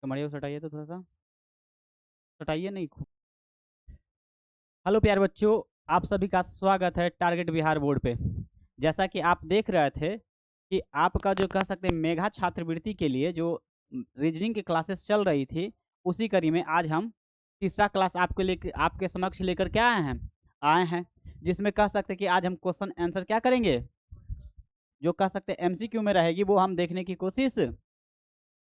कमरिया को सटाइए तो थोड़ा सा सटाइए नहीं खूब। हेलो प्यारे बच्चों, आप सभी का स्वागत है टारगेट बिहार बोर्ड पे। जैसा कि आप देख रहे थे कि आपका जो कह सकते हैं मेघा छात्रवृत्ति के लिए जो रीजनिंग की क्लासेस चल रही थी, उसी कड़ी में आज हम तीसरा क्लास आपके समक्ष लेकर के आए हैं जिसमें कह सकते हैं कि आज हम क्वेश्चन आंसर क्या करेंगे, जो कह सकते हैं एमसीक्यू में रहेगी वो हम देखने की कोशिश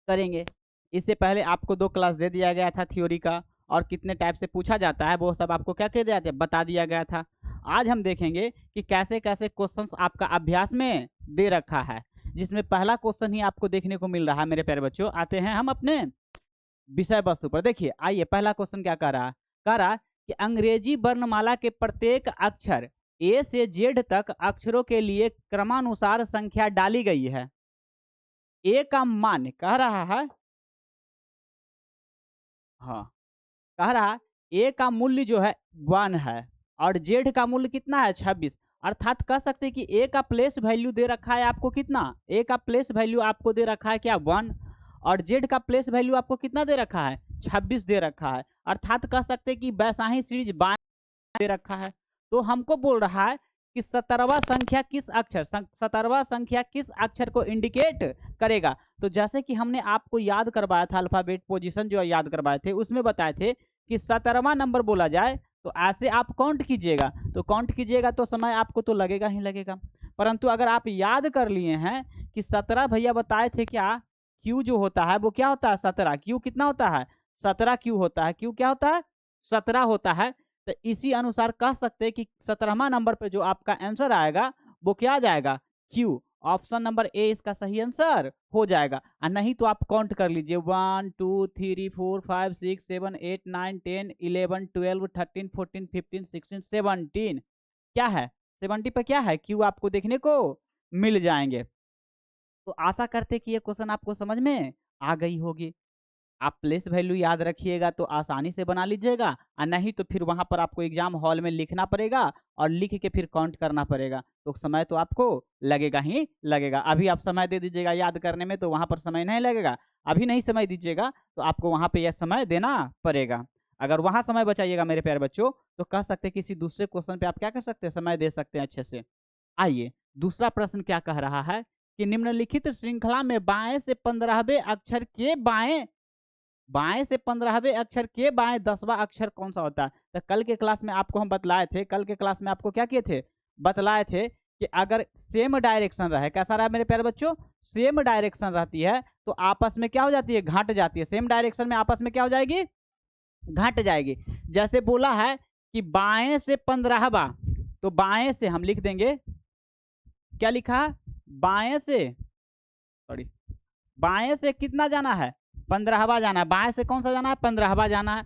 करेंगे। इससे पहले आपको 2 क्लास दे दिया गया था थ्योरी का, और कितने टाइप से पूछा जाता है वो सब आपको क्या कह दिया था, बता दिया गया था। आज हम देखेंगे कि कैसे कैसे क्वेश्चंस आपका अभ्यास में दे रखा है, जिसमें पहला क्वेश्चन ही आपको देखने को मिल रहा है। मेरे प्यारे बच्चों, आते हैं हम अपने विषय वस्तु पर। देखिए, आइए पहला क्वेश्चन क्या कह रहा कि अंग्रेजी वर्णमाला के प्रत्येक अक्षर ए से जेड तक अक्षरों के लिए क्रमानुसार संख्या डाली गई है। ए का मान कह रहा है, हाँ, कह रहा ए का मूल्य जो है 1 है और जेड का मूल्य कितना है 26। अर्थात कह सकते हैं कि ए का प्लेस वैल्यू दे रखा है आपको कितना, ए का प्लेस वैल्यू आपको दे रखा है क्या 1, और जेड का प्लेस वैल्यू आपको कितना दे रखा है 26 दे रखा है। अर्थात कह सकते हैं कि वैसा ही सीरीज बाएं दे रखा है। तो हमको बोल रहा है कि 17वां संख्या किस अक्षर को इंडिकेट करेगा। तो जैसे कि हमने आपको याद करवाया था, अल्फाबेट पोजीशन जो याद करवाए थे उसमें बताए थे कि 17वां नंबर बोला जाए तो ऐसे आप काउंट कीजिएगा, तो काउंट कीजिएगा तो समय आपको तो लगेगा ही लगेगा। परंतु अगर आप याद कर लिए हैं कि 17 भैया बताए थे क्या, क्यू जो होता है वो क्या होता है 17, क्यू कितना होता है 17 क्यू होता है, क्यू क्या होता है 17 होता है। तो इसी अनुसार कह सकते हैं कि 17वां नंबर पे जो आपका आंसर आएगा वो क्या आ जाएगा क्यू। ऑप्शन नंबर ए इसका सही आंसर हो जाएगा। और नहीं तो आप काउंट कर लीजिए 1 2 3 4 5 6 7 8 9 10 11 12 13 14 15 16 17 क्या है 70 पे क्या है क्यू आपको देखने को मिल जाएंगे। तो आशा करते कि ये क्वेश्चन आपको समझ में आ गई होगी। आप प्लेस वैल्यू याद रखिएगा तो आसानी से बना लीजिएगा, और नहीं तो फिर वहां पर आपको एग्जाम हॉल में लिखना पड़ेगा और लिख के फिर काउंट करना पड़ेगा, तो समय तो आपको लगेगा ही लगेगा। अभी आप समय दे दीजिएगा याद करने में तो वहां पर समय नहीं लगेगा, अभी नहीं समय दीजिएगा तो आपको वहां पे यह समय देना पड़ेगा। अगर वहां समय बचाइएगा मेरे प्यारे बच्चों तो कह सकते हैं किसी दूसरे क्वेश्चन पे आप क्या कर सकते हैं, समय दे सकते हैं अच्छे से। आइए दूसरा प्रश्न क्या कह रहा है कि निम्नलिखित श्रृंखला में बाएं से 15वें अक्षर के बाएं से 15वें अक्षर के बाएं 10वां अक्षर कौन सा होता है। तो कल के क्लास में आपको हम बतलाए थे, कल के क्लास में आपको क्या किए थे, बतलाए थे कि अगर सेम डायरेक्शन रहे, कैसा रहा मेरे प्यारे बच्चों, सेम डायरेक्शन रहती है तो आपस में क्या हो जाती है, घट जाती है। सेम डायरेक्शन में आपस में क्या हो जाएगी, घट जाएगी। जैसे बोला है कि बाएं से 15वां, तो बाएं से हम लिख देंगे, क्या लिखा, बाएं से कितना जाना है 15वां जाना है। बाएं से कौन सा जाना है 15वां जाना है।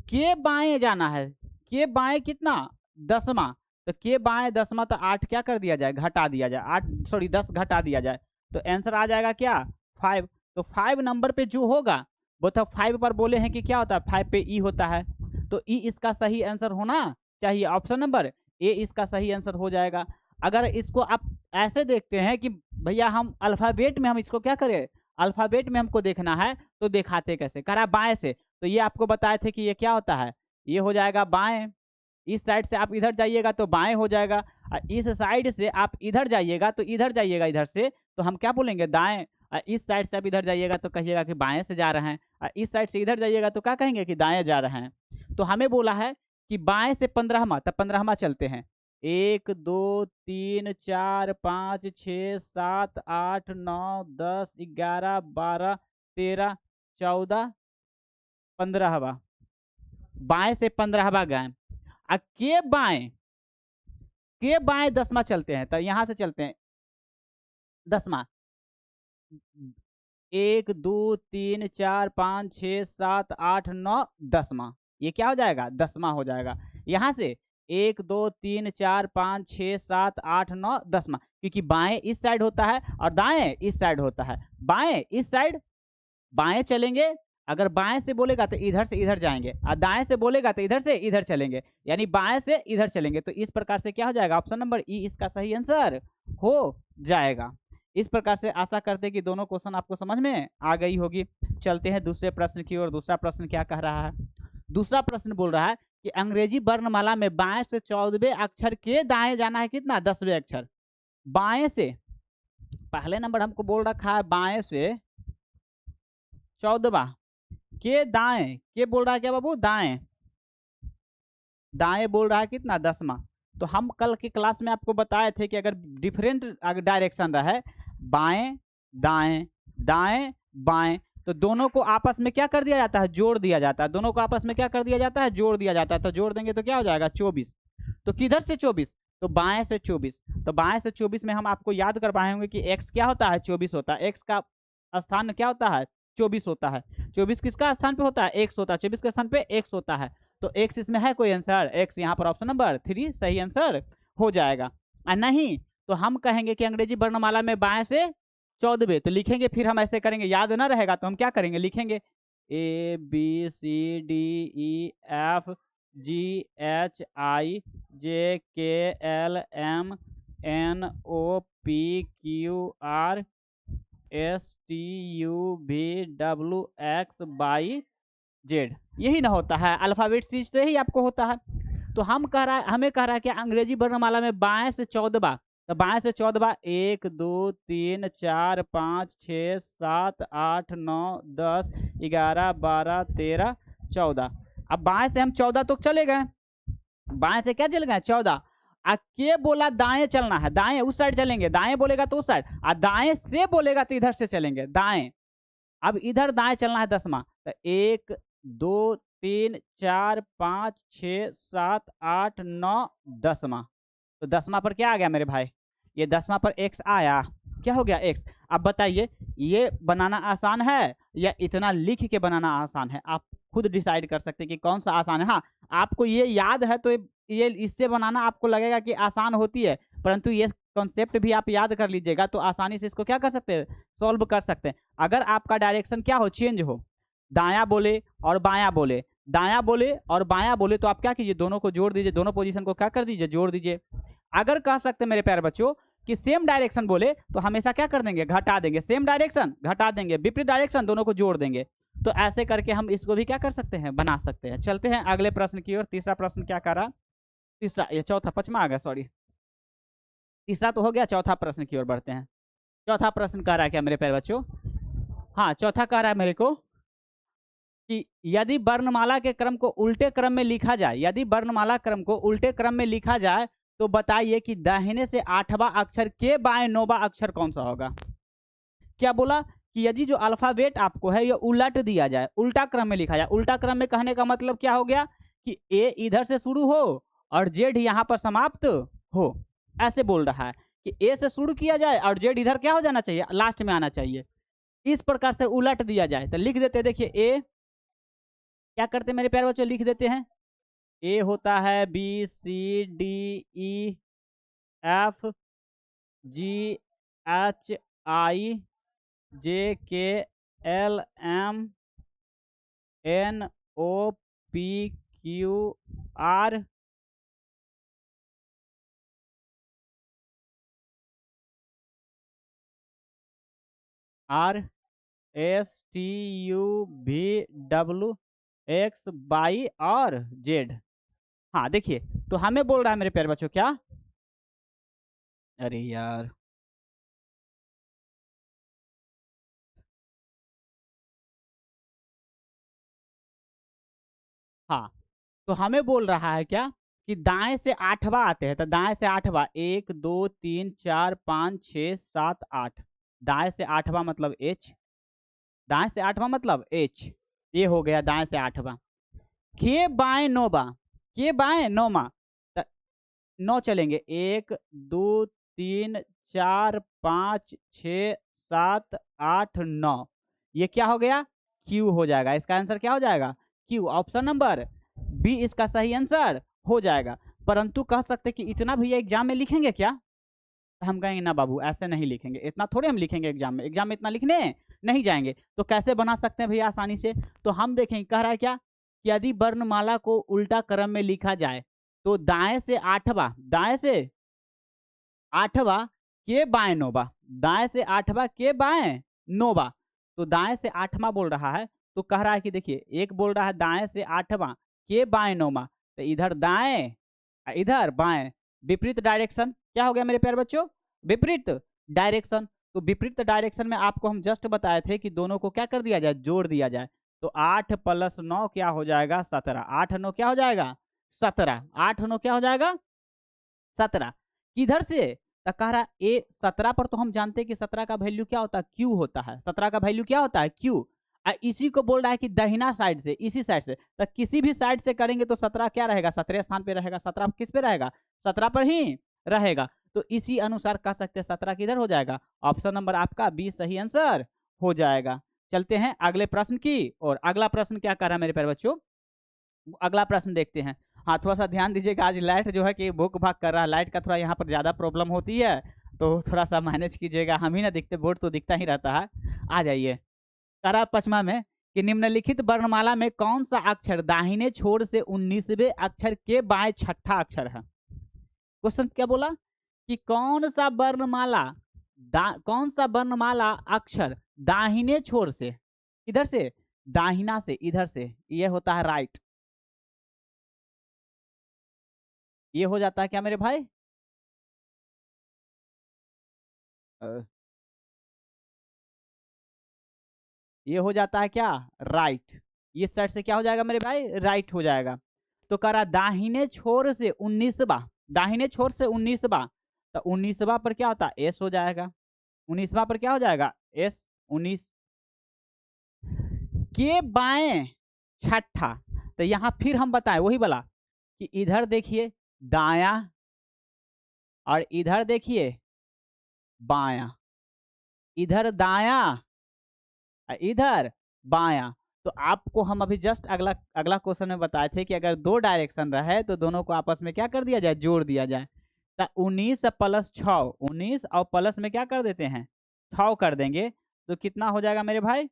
के बाएं जाना है, के बाएं कितना 10वां, तो के बाएं 10वां तो 8 क्या कर दिया जाए, घटा दिया जाए, 10 घटा दिया जाए तो आंसर आ जाएगा क्या 5। तो 5 नंबर पे जो होगा वो तो 5 पर बोले हैं कि क्या होता है 5 पे ई होता है, तो ई इसका सही आंसर होना चाहिए। ऑप्शन नंबर ए इसका सही आंसर हो जाएगा। अगर इसको आप ऐसे देखते हैं कि भैया हम अल्फाबेट में हम इसको क्या करें, अल्फाबेट में हमको देखना है तो दिखाते कैसे, करा बाएं से, तो ये आपको बताए थे कि ये क्या होता है, ये हो जाएगा बाएं। इस साइड से आप इधर जाइएगा तो बाएं हो जाएगा, और इस साइड से आप इधर जाइएगा तो इधर जाइएगा, इधर से तो हम क्या बोलेंगे दाएं, और इस साइड से आप इधर जाइएगा तो कहिएगा कि बाएं से जा रहे हैं, और इस साइड से इधर जाइएगा तो क्या कहेंगे कि दाएं जा रहे हैं। तो हमें बोला है कि बाएं से 15वां, तब 15वां चलते हैं, 1 2 3 4 5 6 7 8 9 10 11 12 13 14 15वां, बाएं से 15वां गए। अब के बाएं 10वां चलते हैं, तो यहां से चलते हैं 10वां, 1 2 3 4 5 6 7 8 9 10वां, ये क्या हो जाएगा 10वां हो जाएगा। यहां से 1 2 3 4 5 6 7 8 9 10वां, क्योंकि बाएं इस साइड होता है और दाएं इस साइड होता है। बाएं इस साइड बाएं चलेंगे, अगर बाएं से बोलेगा तो इधर से इधर जाएंगे, और दाएं से बोलेगा तो इधर से इधर चलेंगे, यानी बाएं से इधर चलेंगे। तो इस प्रकार से क्या हो जाएगा, ऑप्शन नंबर ई इसका सही आंसर हो जाएगा। इस प्रकार से आशा करते कि दोनों क्वेश्चन आपको समझ में आ गई होगी। चलते हैं दूसरे प्रश्न की ओर। दूसरा प्रश्न क्या कह रहा है? दूसरा प्रश्न बोल रहा है कि अंग्रेजी वर्णमाला में बाएं से 14वें अक्षर के दाएं जाना है कितना? 10वें अक्षर। बाएं से, पहले नंबर हमको बोल रखा है बाएं से 14वां के दाएं, के बोल रहा है क्या बाबू? दाएं। दाएं बोल रहा है कितना? 10वां। तो हम कल की क्लास में आपको बताए थे कि अगर डिफरेंट डायरेक्शन रहे, बाएं दाएं दाएं बाएं, तो दोनों को आपस में क्या कर दिया जाता है? जोड़ दिया जाता है। दोनों को आपस में क्या कर दिया जाता है? जोड़ दिया जाता है। तो जोड़ देंगे तो क्या हो जाएगा? 24। तो किधर से 24? तो बाएं से 24। तो बाएं से 24 में हम आपको याद करवाएंगे कि x क्या होता है? 24 होता है। x का स्थान क्या होता है? 24 होता है। 24 किसका स्थान पे होता है? x होता है। 24 के स्थान पे x होता है। तो x इसमें है कोई आंसर? x यहाँ पर ऑप्शन नंबर 3 सही आंसर हो जाएगा। और नहीं तो हम कहेंगे कि अंग्रेजी वर्णमाला में बाएं से 14वें, तो लिखेंगे फिर हम ऐसे करेंगे, याद ना रहेगा तो हम क्या करेंगे? लिखेंगे ABCDEFGHIJKLMNOPQRSTUVWXYZ। यही ना होता है? अल्फाबेट सीरीज तो यही आपको होता है। तो हमें कह रहा है कि अंग्रेजी वर्णमाला में बाएं से 14वां, तो बाएं से 14वां 1 2 3 4 5 6 7 8 9 10 11 12 13 14। अब बाएं से हम 14 तो चले गए, बाएं से क्या चल गए? 14। के बोला दाएं चलना है, दाएं उस साइड चलेंगे, दाएं बोलेगा तो उस साइड, और दाएं से बोलेगा तो इधर से चलेंगे दाएं। अब इधर दाएं चलना है 10वां, तो 1 2 3 4 5 6 7 8 9 10वां। तो 10वां पर क्या आ गया मेरे भाई? ये 10वां पर x आया। क्या हो गया? x। अब बताइए ये बनाना आसान है या इतना लिख के बनाना आसान है? आप खुद डिसाइड कर सकते हैं कि कौन सा आसान है। हाँ, आपको ये याद है तो ये इससे बनाना आपको लगेगा कि आसान होती है, परंतु ये कॉन्सेप्ट भी आप याद कर लीजिएगा तो आसानी से इसको क्या कर सकते हैं? सॉल्व कर सकते हैं। अगर आपका डायरेक्शन क्या हो? चेंज हो, दायां बोले और बायां बोले, दायां बोले और बायां बोले, तो आप क्या कीजिए? दोनों को जोड़ दीजिए, दोनों पोजीशन को क्या कर दीजिए? जोड़ दीजिए। अगर कह सकते मेरे प्यारे बच्चों कि सेम डायरेक्शन बोले तो हमेशा क्या कर देंगे? घटा देंगे। सेम डायरेक्शन घटा देंगे, विपरीत डायरेक्शन दोनों को जोड़ देंगे। तो ऐसे करके हम इसको भी क्या कर सकते हैं? बना सकते हैं। चलते हैं अगले प्रश्न की ओर। तीसरा प्रश्न क्या कर रहा? तीसरा, ये चौथा, पचमा आ गया, सॉरी। तीसरा तो हो गया, चौथा प्रश्न की ओर बढ़ते हैं। चौथा प्रश्न कह रहा है क्या मेरे प्यारे बच्चों? हाँ, चौथा कह रहा है मेरे को कि यदि वर्णमाला के क्रम को उल्टे क्रम में लिखा जाए, यदि वर्णमाला क्रम को उल्टे क्रम में लिखा जाए तो बताइए कि दाहिने से 8वां अक्षर के बाएं 9वां अक्षर कौन सा होगा? क्या बोला कि यदि जो अल्फाबेट आपको है ये उलट दिया जाए, उल्टा क्रम में लिखा जाए। उल्टा क्रम में कहने का मतलब क्या हो गया? कि ए इधर से शुरू हो और जेड यहाँ पर समाप्त हो। ऐसे बोल रहा है कि ए से शुरू किया जाए और जेड इधर क्या हो जाना चाहिए? लास्ट में आना चाहिए। इस प्रकार से उलट दिया जाए तो लिख देते, देखिए ए क्या करते मेरे प्यारे बच्चों? लिख देते हैं ए होता है BCDEFGHIJKLMNOPQRSTUVWXY और जेड। हाँ देखिए, तो हमें बोल रहा है मेरे प्यारे बच्चों क्या? अरे यार, हाँ, तो हमें बोल रहा है क्या कि दाएं से 8वां आते हैं। तो दाएं से 8वां 1 2 3 4 5 6 7 8, दाएं से 8वां मतलब H, दाएं से 8वां मतलब H, ये हो गया दाएं से 8वां। के बाएं 9वां, के बाएं 9वां, 9 चलेंगे 1 2 3 4 5 6 7 8 9, ये क्या हो गया? क्यू हो जाएगा। इसका आंसर क्या हो जाएगा? क्यू। ऑप्शन नंबर बी इसका सही आंसर हो जाएगा। परंतु कह सकते कि इतना भैया एग्जाम में लिखेंगे क्या? हम कहेंगे ना बाबू, ऐसे नहीं लिखेंगे, इतना थोड़े हम लिखेंगे एग्जाम में, एग्जाम में इतना लिखने नहीं जाएंगे। तो कैसे बना सकते हैं भैया आसानी से? तो हम देखेंगे, कह रहा है क्या कि यदि वर्णमाला को उल्टा क्रम में लिखा जाए तो दाएं से 8वां, दाएं से 8वां के बाएं 9वां, दाएं से 8वां के बाएं 9वां, तो दाएं से 8वां बोल रहा है, तो कह रहा है कि देखिए एक बोल रहा है दाएं से 8वां के बाएं 9वां, तो इधर दाएं इधर बाएं, विपरीत डायरेक्शन। क्या हो गया मेरे प्यारे बच्चों? विपरीत डायरेक्शन। तो विपरीत डायरेक्शन में आपको हम जस्ट बताए थे कि दोनों को क्या कर दिया जाए, जोड़ दिया जाए। तो 8 + 9 क्या हो जाएगा? 17। 8 9 क्या हो जाएगा? 17। 8 9 क्या हो जाएगा? 17। किधर से? तो कह रहा ए 17 पर तो हम जानते हैं कि 17 का वैल्यू क्या होता है? क्यू होता है। 17 का वैल्यू क्या होता है? क्यू। इसी को बोल रहा है कि दाहिना साइड से, इसी साइड से, तो किसी भी साइड से करेंगे तो 17 क्या रहेगा? 17 स्थान पे रहेगा। 17 किस पे रहेगा? 17 पर ही रहेगा। तो इसी अनुसार कह सकते हैं 17 किधर हो जाएगा? ऑप्शन नंबर आपका बी सही आंसर हो जाएगा। चलते हैं अगले प्रश्न की और अगला प्रश्न क्या कर रहा है मेरे प्यारे बच्चों? अगला प्रश्न देखते हैं। हाँ, थोड़ा सा ध्यान दीजिएगा, आज लाइट जो है कि भूख भाग कर रहा है, लाइट का थोड़ा यहाँ पर ज़्यादा प्रॉब्लम होती है, तो थोड़ा सा मैनेज कीजिएगा। हम ही ना दिखते, बोर्ड तो दिखता ही रहता है। आ जाइए। करा 5वां में कि निम्नलिखित वर्णमाला में कौन सा अक्षर दाहिने छोर से 19वें अक्षर के बाएं छठा अक्षर है? क्वेश्चन क्या बोला कि कौन सा वर्णमाला अक्षर दाहिने छोर से, इधर से दाहिना से, इधर से, ये होता है राइट, ये हो जाता है क्या मेरे भाई? ये हो जाता है क्या? राइट। ये साइड से क्या हो जाएगा मेरे भाई? राइट हो जाएगा। तो करा दाहिने छोर से 19वां, दाहिने छोर से 19वां, तो 19वां पर क्या होता है? एस हो जाएगा। 19वां पर क्या हो जाएगा? एस। 19 के बाएं छठा, तो यहां फिर हम बताएं वही वाला कि इधर देखिए दाया और इधर देखिए बाया, इधर दाया इधर बाया। तो आपको हम अभी जस्ट अगला क्वेश्चन में बताए थे कि अगर दो डायरेक्शन रहे तो दोनों को आपस में क्या कर दिया जाए? जोड़ दिया जाए। तो 19 + 6, 19 और प्लस में क्या कर देते हैं? 6 कर देंगे, तो कितना हो जाएगा मेरे भाई?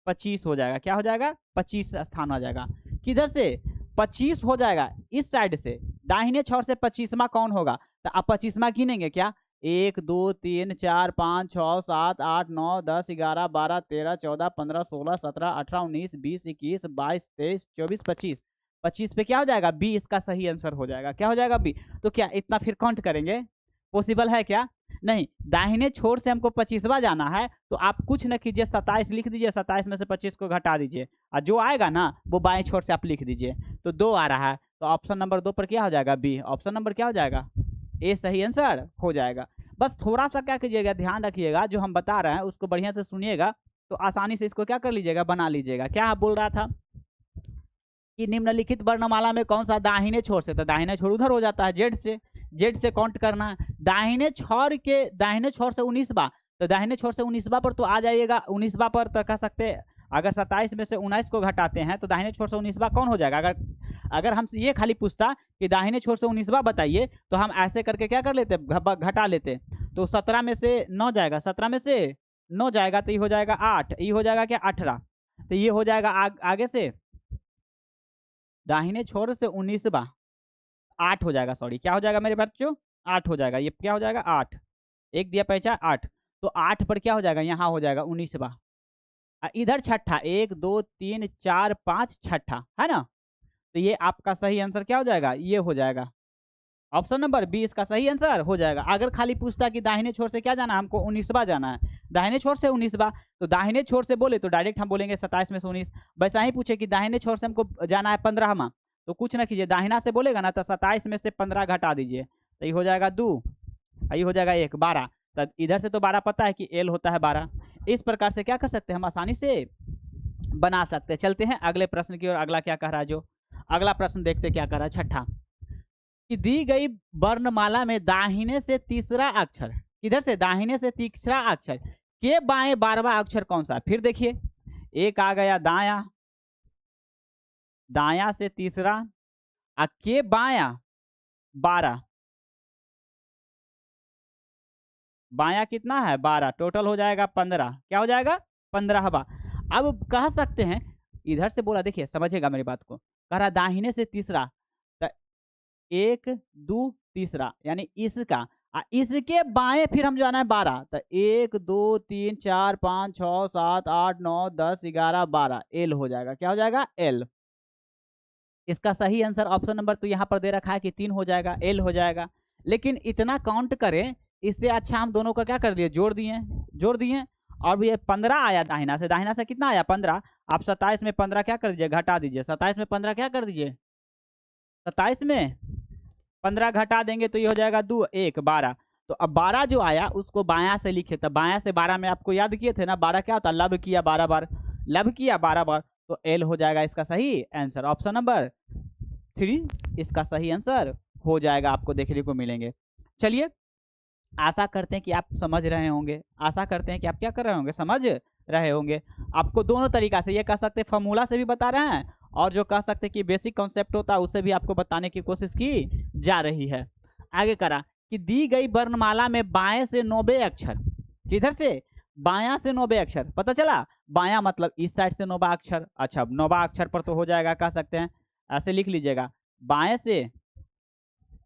25 हो जाएगा। क्या हो जाएगा? 25 स्थान आ जाएगा। किधर से? 25 हो जाएगा इस साइड से, दाहिने छोर से 25वां कौन होगा? तो आप 25वां गिनेंगे क्या? 1 2 3 4 5 6 7 8 9 10 11 12 13 14 15 16 17 18 19 20 21 22 23 24 25। 25 पे क्या हो जाएगा? बी इसका सही आंसर हो जाएगा। क्या हो जाएगा? बी। तो क्या इतना फिर काउंट करेंगे? पॉसिबल है क्या? नहीं। दाहिने छोर से हमको 25वां जाना है, तो आप कुछ न कीजिए, 27 लिख दीजिए, 27 में से 25 को घटा दीजिए, और जो आएगा ना वो बाएं छोर से आप लिख दीजिए। तो 2 आ रहा है, तो ऑप्शन नंबर 2 पर क्या हो जाएगा? बी। ऑप्शन नंबर क्या हो जाएगा? ए सही आंसर हो जाएगा। बस थोड़ा सा क्या कीजिएगा, ध्यान रखिएगा, जो हम बता रहे हैं उसको बढ़िया से सुनिएगा, तो आसानी से इसको क्या कर लीजिएगा? बना लीजिएगा। क्या बोल रहा था कि निम्नलिखित वर्णमाला में कौन सा दाहिने छोर से, तो दाहिने छोर उधर हो जाता है, जेड से, जेड से काउंट करना है। दाहिने छोर से 19वां, तो दाहिने छोर से 19वां पर तो आ जाइएगा। 19वां पर तो कह सकते हैं, अगर 27 में से 19 को घटाते हैं तो दाहिने छोर से 19वां कौन हो जाएगा? अगर हमसे ये खाली पूछता कि दाहिने छोर से 19वां बताइए, तो हम ऐसे करके क्या कर लेते? घटा लेते। तो 17 में से 9 जाएगा, 17 में से 9 जाएगा, तो ये हो जाएगा 8, ये हो जाएगा क्या? 18। तो ये हो जाएगा आगे से दाहिने छोर से 19वां 8 हो जाएगा, सॉरी, क्या हो जाएगा मेरे बच्चों? 8 हो जाएगा। ये क्या हो जाएगा? 8। एक दिया पहचान 8, तो 8 पर क्या हो जाएगा? यहाँ हो जाएगा 19वां। इधर छठा, 1 2 3 4 5 छठा है ना? तो ये आपका सही आंसर क्या हो जाएगा? ये हो जाएगा। ऑप्शन नंबर बी इसका सही आंसर हो जाएगा। अगर खाली पूछता कि दाहिने छोर से क्या जाना है, हमको 19वां जाना है, दाहिने छोर से 19वां, तो दाहिने छोर से बोले तो डायरेक्ट हम बोलेंगे 27 में से 19। वैसा ही पूछे कि दाहिने छोर से हमको जाना है 15वां, तो कुछ ना कीजिए, दाहिना से बोलेगा ना, तो 27 में से 15 घटा दीजिए, तो ये हो जाएगा 2, ये हो जाएगा 1, 12। तो इधर से तो 12 पता है कि एल होता है 12। इस प्रकार से क्या कर सकते हैं? हम आसानी से बना सकते हैं। चलते हैं अगले प्रश्न की ओर। अगला क्या कह रहा है? जो अगला प्रश्न देखते क्या कह रहा है? छठा, कि दी गई वर्णमाला में दाहिने से तीसरा अक्षर, इधर से दाहिने से तीसरा अक्षर के बाएं 12वां अक्षर कौन सा? फिर देखिए, एक आ गया दाया, दाया से तीसरा, के बाया 12, बाया कितना है? 12, टोटल हो जाएगा 15। क्या हो जाएगा? 15वां। अब कह सकते हैं, इधर से बोला, देखिए समझिएगा मेरी बात को, कह रहा दाहिने से तीसरा, 1 2 तीसरा, यानी इसका, इसके बाएं फिर हम जाना है 12, तो 1 2 3 4 5 6 7 8 9 10 11 12, एल हो जाएगा। क्या हो जाएगा? एल। इसका सही आंसर ऑप्शन नंबर तो यहाँ पर दे रखा है कि 3 हो जाएगा, एल हो जाएगा। लेकिन इतना काउंट करें, इससे अच्छा हम दोनों का क्या कर दिए? जोड़ दिए। और भी 15 आया दाहिना से कितना आया? 15। आप 27 में 15 क्या कर दीजिए? घटा दीजिए। 27 में 15 क्या कर दीजिए? 27 में 15 घटा देंगे तो ये हो जाएगा 2 1 12। तो अब 12 जो आया उसको बायां से लिखे, तो बायां से 12 में आपको याद किए थे ना, 12 क्या होता है? लब किया 12 बार, लब किया 12 बार, तो एल हो जाएगा इसका सही आंसर। ऑप्शन नंबर 3 इसका सही आंसर हो जाएगा, आपको देखने को मिलेंगे। चलिए, आशा करते हैं कि आप समझ रहे होंगे, आशा करते हैं कि आप क्या कर रहे होंगे? समझ रहे होंगे। आपको दोनों तरीका से, ये कह सकते हैं फॉर्मूला से भी बता रहे हैं, और जो कह सकते हैं कि बेसिक कॉन्सेप्ट होता है उससे भी आपको बताने की कोशिश की जा रही है। आगे करा कि दी गई वर्णमाला में बाएं से 90 अक्षर, किधर से? बायां से 90 अक्षर। पता चला? बायां मतलब इस साइड से 90 अक्षर। अच्छा, 90 अक्षर पर तो हो जाएगा, कह सकते हैं ऐसे लिख लीजिएगा, बाएं से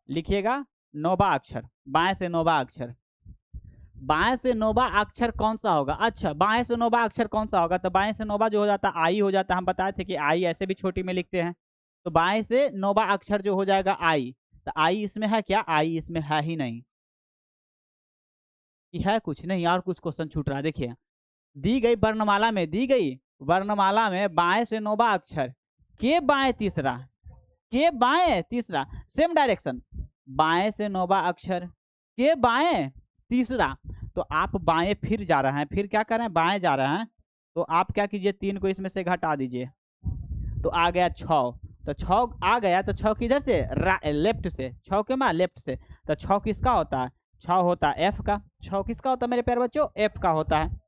लिखिएगा 90 अक्षर, बाएं से 90 अक्षर। बाएं से 90 अक्षर कौन सा होगा? अच्छा, बाएं से 90 अक्षर कौन सा होगा? तो बाएं से 90 जो हो जाता है आई हो जाता है। हम बताए थे कि आई ऐसे भी छोटी में लिखते हैं, तो बाएं से 90 अक्षर जो हो जाएगा आई। तो आई इसमें है क्या? आई इसमें है ही नहीं, कि है कुछ नहीं, और कुछ क्वेश्चन छूट रहा है। देखिए, दी गई वर्णमाला में बाएं से 90 अक्षर के बाएं तीसरा, सेम डायरेक्शन, बाएं से 90 अक्षर के बाएं तीसरा। तो आप बाएं फिर जा रहे हैं, फिर क्या कर रहे हैं? बाएं जा रहे हैं, तो आप क्या कीजिए? 3 को इसमें से घटा दीजिए, तो आ गया 6। तो 6 आ गया, तो 6 किधर से? लेफ्ट से। 6 के मां लेफ्ट से। तो 6 किसका होता है? 6 होता है एफ का। 6 किसका होता है मेरे प्यारे बच्चों? एफ का होता है।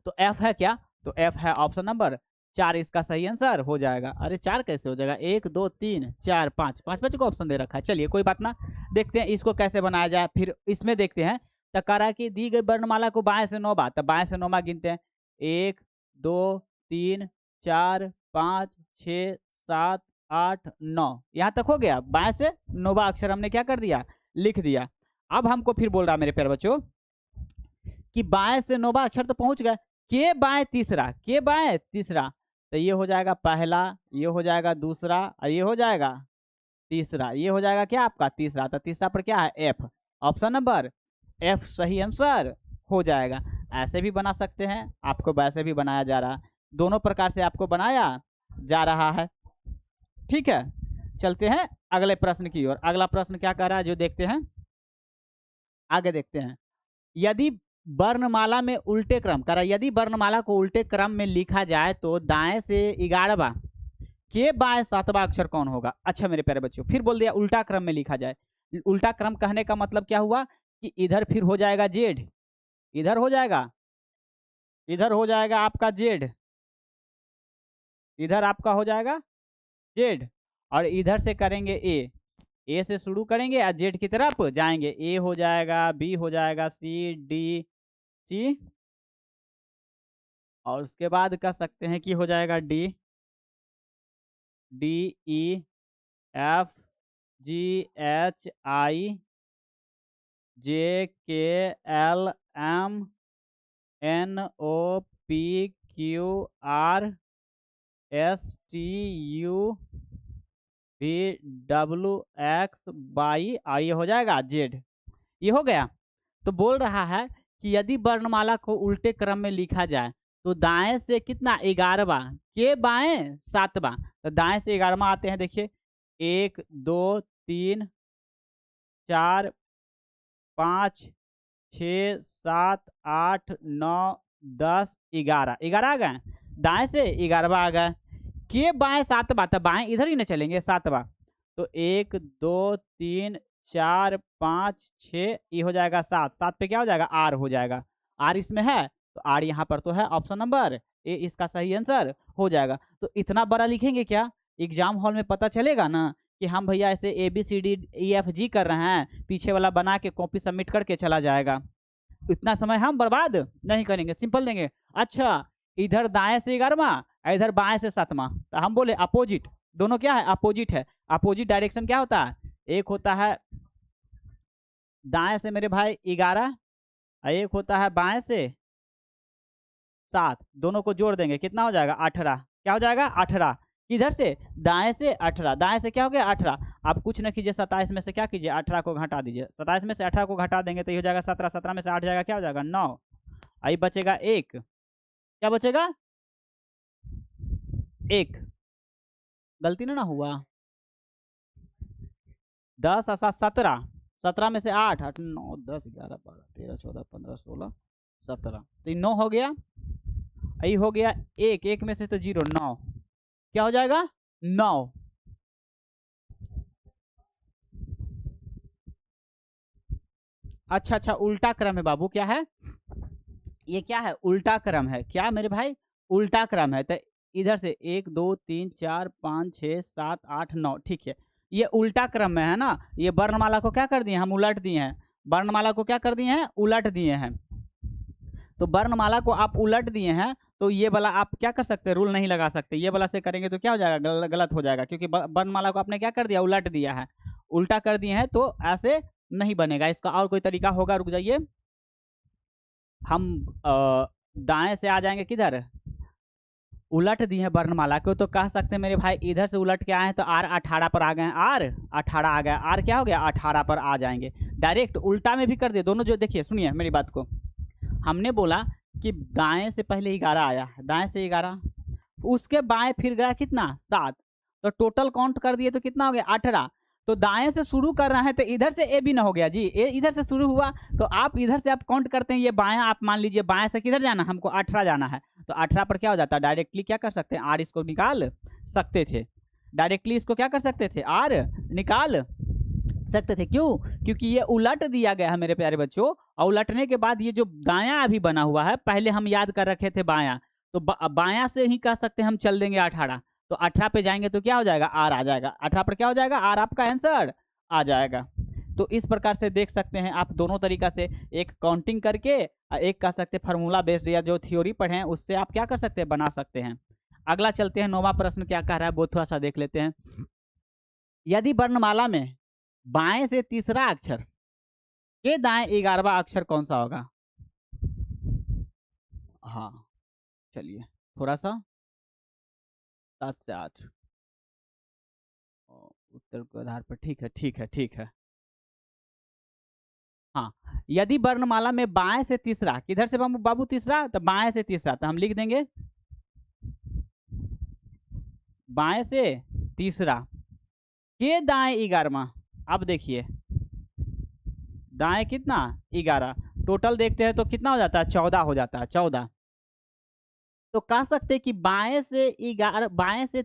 तो एफ है क्या? तो एफ है ऑप्शन नंबर 4 इसका सही आंसर हो जाएगा। अरे 4 कैसे हो जाएगा? 1 2 3 4 5, 5 बच्चों को ऑप्शन दे रखा है। चलिए कोई बात ना, देखते हैं इसको कैसे बनाया जाए, फिर इसमें देखते हैं। तो कह रहा है कि दी गई वर्णमाला को बाएं से 9 बार, तो बाएं से 9 बार गिनते हैं, 1 2 3 4 5 6 7 8 9, यहाँ तक हो गया। बाएं से 9 अक्षर हमने क्या कर दिया? लिख दिया। अब हमको फिर बोल रहा मेरे प्यारे बच्चों कि बाएं से 9 अक्षर तो पहुंच गए, के बाएं तीसरा, तो ये हो जाएगा पहला, ये हो जाएगा दूसरा, और ये हो जाएगा तीसरा। ये हो जाएगा क्या आपका? तीसरा। तो तीसरा पर क्या है? एफ। ऑप्शन नंबर एफ सही आंसर हो जाएगा। ऐसे भी बना सकते हैं, आपको वैसे भी बनाया जा रहा है, दोनों प्रकार से आपको बनाया जा रहा है। ठीक है, चलते हैं अगले प्रश्न की ओर। अगला प्रश्न क्या कह रहा है, जो देखते हैं, आगे देखते हैं। यदि वर्णमाला में उल्टे क्रम, करा यदि वर्णमाला को उल्टे क्रम में लिखा जाए तो दाएं से 11वां के बाएं 7वां अक्षर कौन होगा? अच्छा मेरे प्यारे बच्चों, फिर बोल दिया उल्टा क्रम में लिखा जाए। उल्टा क्रम कहने का मतलब क्या हुआ कि इधर फिर हो जाएगा जेड, इधर हो जाएगा आपका जेड, इधर आपका हो जाएगा जेड, और इधर से करेंगे ए से शुरू करेंगे और जेड की तरफ जाएंगे। ए हो जाएगा, बी हो जाएगा, सी डी सी, और उसके बाद कह सकते हैं कि हो जाएगा D E F G H I J K L M N O P Q R S T U V W X Y, और ये हो जाएगा जेड। ये हो गया। तो बोल रहा है कि यदि वर्णमाला को उल्टे क्रम में लिखा जाए तो दाएं से कितना? 11वां के बाएं 7वां। तो दाएं से 11वां आते हैं, देखिए 1 2 3 4 5 6 7 8 9 10 11, 11 आ गए, दाएं से 11वां आ गए, के बाएं 7वां, तो बाएं इधर ही ना चलेंगे 7वां। तो 1 2 3 4 5 6, ये हो जाएगा 7, 7 पे क्या हो जाएगा? आर हो जाएगा। आर इसमें है, तो आर यहाँ पर तो है, ऑप्शन नंबर ए इसका सही आंसर हो जाएगा। तो इतना बड़ा लिखेंगे क्या? एग्जाम हॉल में पता चलेगा ना कि हम भैया ऐसे ABCDEFG कर रहे हैं, पीछे वाला बना के कॉपी सबमिट करके चला जाएगा। इतना समय हम बर्बाद नहीं करेंगे, सिंपल देंगे। अच्छा, इधर दाएं से 11वां, इधर बाएं से 7वां, तो हम बोले अपोजिट, दोनों क्या है? अपोजिट है। अपोजिट डायरेक्शन क्या होता है? एक होता है दाएं से मेरे भाई 11, एक होता है बाएं से 7, दोनों को जोड़ देंगे कितना हो जाएगा 18। क्या हो जाएगा 18, किधर से दाएं से 18, दाएं से क्या हो गया 18। आप कुछ न कीजिए 27 में से क्या कीजिए 18 को घटा दीजिए, 27 में से 18 को घटा देंगे तो ये हो जाएगा 17, 17 में से 8 जाएगा क्या हो जाएगा 9, आई बचेगा 1, क्या बचेगा 1, गलती ना हुआ 10 और 7 17, 17 में से 8, 8 9 10 11 12 13 14 15 16 17, तो 9 हो गया, यही हो गया 1, 1 में से तो 0 9, क्या हो जाएगा 9। अच्छा उल्टा क्रम है बाबू, क्या है ये, क्या है उल्टा क्रम है, क्या मेरे भाई उल्टा क्रम है। तो इधर से 1 2 3 4 5 6 7 8 9, ठीक है ये उल्टा क्रम में है ना। ये वर्णमाला को क्या कर दिए हम उलट दिए हैं, वर्णमाला को क्या कर दिए हैं उलट दिए हैं। तो वर्णमाला को आप उलट दिए हैं तो ये वाला आप क्या कर सकते हैं रूल नहीं लगा सकते, ये वाला से करेंगे तो क्या हो जाएगा गलत हो जाएगा, क्योंकि वर्णमाला को आपने क्या कर दिया उलट दिया है, उल्टा कर दिए हैं तो ऐसे नहीं बनेगा। इसका और कोई तरीका होगा, रुक जाइए, हम दाएं से आ जाएंगे किधर, उलट दिए हैं वर्णमाला को तो कह सकते हैं मेरे भाई इधर से उलट के आए हैं तो आर 18 पर आ गए, आर 18 आ गया, आर क्या हो गया 18 पर आ जाएंगे। डायरेक्ट उल्टा में भी कर दिए दोनों, जो देखिए सुनिए मेरी बात को, हमने बोला कि दाएं से पहले 11 आया, दाएं से 11, उसके बाएं फिर गया कितना 7, तो टोटल काउंट कर दिए तो कितना हो गया 18। तो दाएं से शुरू कर रहे हैं तो इधर से ए भी ना हो गया जी, ए इधर से शुरू हुआ तो आप इधर से आप काउंट करते हैं, ये बायां आप मान लीजिए बाएं से किधर जाना हमको 18 जाना है, तो 18 पर क्या हो जाता है डायरेक्टली क्या कर सकते हैं आर इसको निकाल सकते थे, डायरेक्टली इसको क्या कर सकते थे आर निकाल सकते थे। क्यों, क्योंकि ये उलट दिया गया है मेरे प्यारे बच्चों, और उलटने के बाद ये जो दायां अभी बना हुआ है पहले हम याद कर रखे थे बायां, तो बायां से ही कह सकते हैं हम चल देंगे 18, तो 18 पे जाएंगे तो क्या हो जाएगा आर आ जाएगा, 18 पर क्या हो जाएगा आर, आपका आंसर आ जाएगा। तो इस प्रकार से देख सकते हैं आप दोनों तरीका से, एक काउंटिंग करके एक कह सकते हैं फार्मूला बेस्ड या जो थ्योरी पढ़े हैं उससे आप क्या कर सकते हैं बना सकते हैं। अगला चलते हैं 9वां प्रश्न क्या कह रहा है वो थोड़ा सा देख लेते हैं। यदि वर्णमाला में बाएं से तीसरा अक्षर के दाएं 11वां अक्षर कौन सा होगा। हाँ चलिए थोड़ा सा 7 से 8 उत्तर के आधार पर, ठीक है। हाँ, यदि वर्णमाला में बाएं से तीसरा, किधर से बाबू तीसरा, तो बाएं से तीसरा, तो हम लिख देंगे बाएं से तीसरा के दाएं 11वां। अब देखिए दाएं कितना 11, टोटल देखते हैं तो कितना हो जाता है 14 हो जाता है 14। तो कह सकते हैं कि बाएं से 11, बाएं से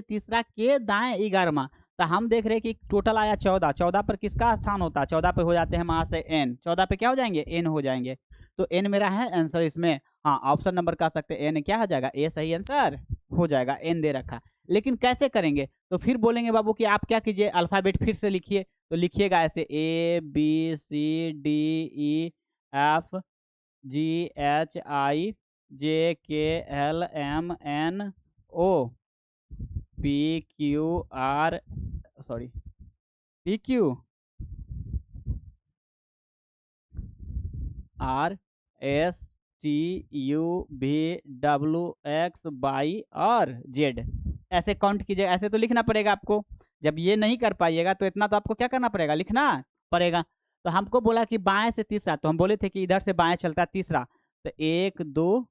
तीसरा के दाएं 11वां, तो हम देख रहे हैं कि टोटल आया 14, 14 पर किसका स्थान होता है 14 पे हो जाते हैं वहां से एन, 14 पे क्या हो जाएंगे एन हो जाएंगे, तो एन मेरा है आंसर इसमें। हाँ ऑप्शन नंबर कह सकते हैं एन क्या हो जाएगा, ए सही आंसर हो जाएगा, एन दे रखा। लेकिन कैसे करेंगे, तो फिर बोलेंगे बाबू कि आप क्या कीजिए अल्फाबेट फिर से लिखिए, तो लिखिएगा ऐसे A B C D E F G H I J K L M N O P Q R sorry P Q R S T U V W X Y और जेड, ऐसे count कीजिएगा, ऐसे तो लिखना पड़ेगा आपको। जब ये नहीं कर पाइएगा तो इतना तो आपको क्या करना पड़ेगा लिखना पड़ेगा। तो हमको बोला कि बाएं से तीसरा, तो हम बोले थे कि इधर से बाएं चलता है तीसरा, तो 1 2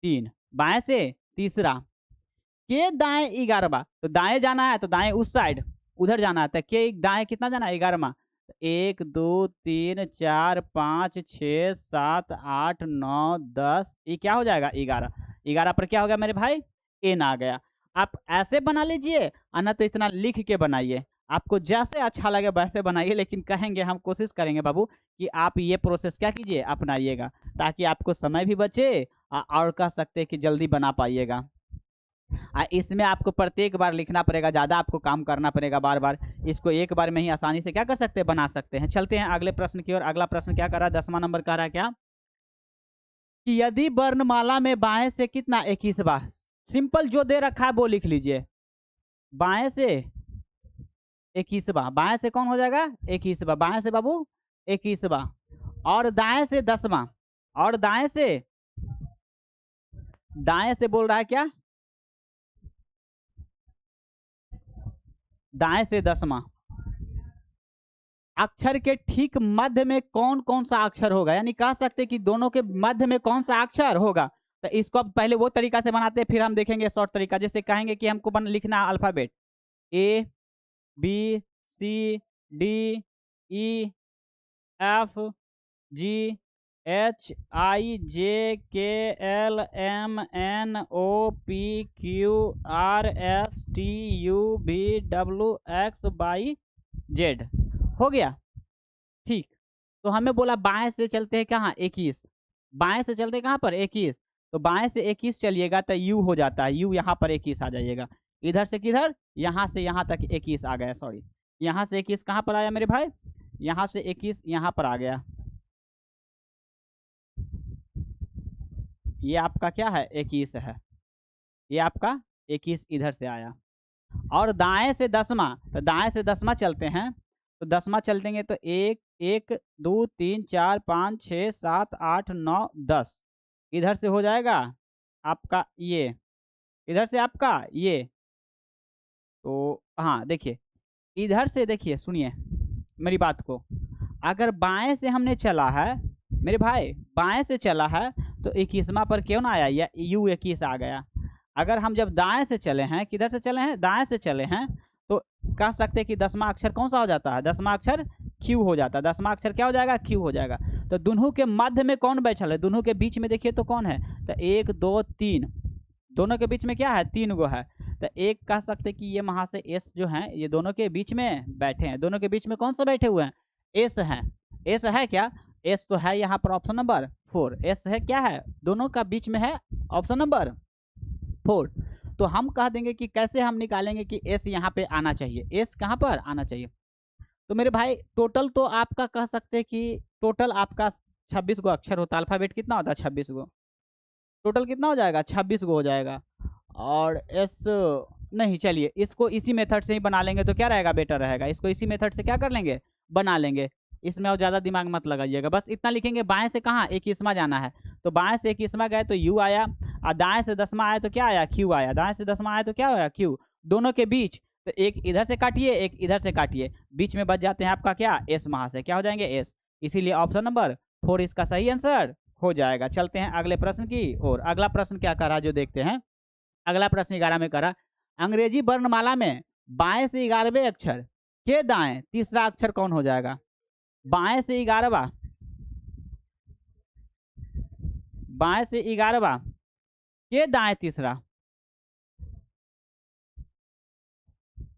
3 बाएं से तीसरा के दाएं 11वां, तो दाएं जाना है तो दाएं उस साइड उधर जाना है, तो के दाएं कितना जाना है 11वां, 1 2 3 4 5 6 7 8 9 10, ये क्या हो जाएगा 11, 11 पर क्या हो गया मेरे भाई एन आ गया। आप ऐसे बना लीजिए और ना तो इतना लिख के बनाइए, आपको जैसे अच्छा लगे वैसे बनाइए, लेकिन कहेंगे हम कोशिश करेंगे बाबू कि आप ये प्रोसेस क्या कीजिए अपनाइएगा, ताकि आपको समय भी बचे और कह सकते हैं कि जल्दी बना पाइएगा। इसमें आपको प्रत्येक बार लिखना पड़ेगा, ज़्यादा आपको काम करना पड़ेगा बार बार, इसको एक बार में ही आसानी से क्या कर सकते हैं बना सकते हैं। चलते हैं अगले प्रश्न की ओर। अगला प्रश्न क्या कर रहा है 10वां नंबर कह रहा है क्या कि यदि वर्णमाला में बाएं से कितना 21वां, सिंपल जो दे रखा है वो लिख लीजिए, बाएं से 21वां, बाएं से कौन हो जाएगा 21वां, बाएं से बाबू 21वां, और दाएं से 10वां, और दाएं से बोल रहा है क्या, दाएं से 10वां। अक्षर के ठीक मध्य में कौन कौन सा अक्षर होगा, यानी कह सकते कि दोनों के मध्य में कौन सा अक्षर होगा। तो इसको अब पहले वो तरीका से बनाते हैं, फिर हम देखेंगे शॉर्ट तरीका। जैसे कहेंगे कि हमको लिखना है alphabet A B C D E F G H I J K L M N O P Q R S T U V W X Y Z। हो गया ठीक। तो हमें बोला बाएं से चलते हैं कहाँ, 21, बाएं से चलते कहाँ पर 21, तो बाएं से 21 चलिएगा तो यू हो जाता है, यू यहाँ पर 21 आ जाइएगा। इधर से किधर, यहाँ से यहाँ तक 21 आ गया, सॉरी यहाँ से 21 कहाँ पर आया मेरे भाई, यहाँ से 21 यहाँ पर आ गया। ये आपका क्या है 21 है, ये आपका 21 इधर से आया। और दाएं से 10वां, तो दाएं से 10वां चलते हैं, तो 10वां चल देंगे तो 1 1 2 3 4 5 6 7 8 9 10, इधर से हो जाएगा आपका ये, इधर से आपका ये। तो हाँ देखिए, इधर से देखिए, सुनिए मेरी बात को, अगर बाएं से हमने चला है मेरे भाई, बाएं से चला है तो 21वां पर क्यों ना आया, या यू 21 आ गया। अगर हम जब दाएं से चले हैं, किधर से चले हैं, दाएं से चले हैं, तो कह सकते हैं कि 10वां अक्षर कौन सा हो जाता है, 10वां अक्षर क्यू हो जाता है। 10वां अक्षर क्या हो जाएगा, क्यू हो जाएगा। तो दोनों के मध्य में कौन बैठल है, दोनों के बीच में देखिए तो कौन है, तो 1 2 3, दोनों के बीच में क्या है, 3 गो है। तो एक कह सकते कि ये वहां से एस जो है, ये दोनों के बीच में बैठे हैं, दोनों के बीच में कौन सा बैठे हुए हैं, एस है। एस है क्या, एस तो है यहाँ पर ऑप्शन नंबर 4, एस है क्या है, दोनों का बीच में है ऑप्शन नंबर 4। तो हम कह देंगे कि कैसे हम निकालेंगे कि एस यहाँ पे आना चाहिए, एस कहाँ पर आना चाहिए। तो मेरे भाई टोटल तो आपका कह सकते हैं कि टोटल आपका 26 गो अक्षर होता है, अल्फाबेट कितना होता है 26 गो, टोटल कितना हो जाएगा 26 गो हो जाएगा। और एस नहीं, चलिए इसको इसी मेथड से ही बना लेंगे तो क्या रहेगा, बेटर रहेगा, इसको इसी मेथड से क्या कर लेंगे, बना लेंगे। इसमें और ज़्यादा दिमाग मत लगाइएगा, बस इतना लिखेंगे, बाएं से कहाँ 21वां जाना है, तो बाएं से 21वां गए तो यू आया, और दाएं से 10वां आया तो क्या आया, क्यू आया, दाएं से 10वां आया तो क्या आया, क्यू। दोनों के बीच तो एक इधर से काटिए, एक इधर से काटिए, बीच में बच जाते हैं आपका क्या, एस, वहां से क्या हो जाएंगे, एस। इसीलिए ऑप्शन नंबर 4 इसका सही आंसर हो जाएगा। चलते हैं अगले प्रश्न की और अगला प्रश्न क्या कह रहा जो देखते हैं। अगला प्रश्न 11 में करा, अंग्रेजी वर्णमाला में बाएं से 11वें अक्षर के दाएं तीसरा अक्षर कौन हो जाएगा, बाएं से 11वां, बाएं से 11वां के दाएं तीसरा,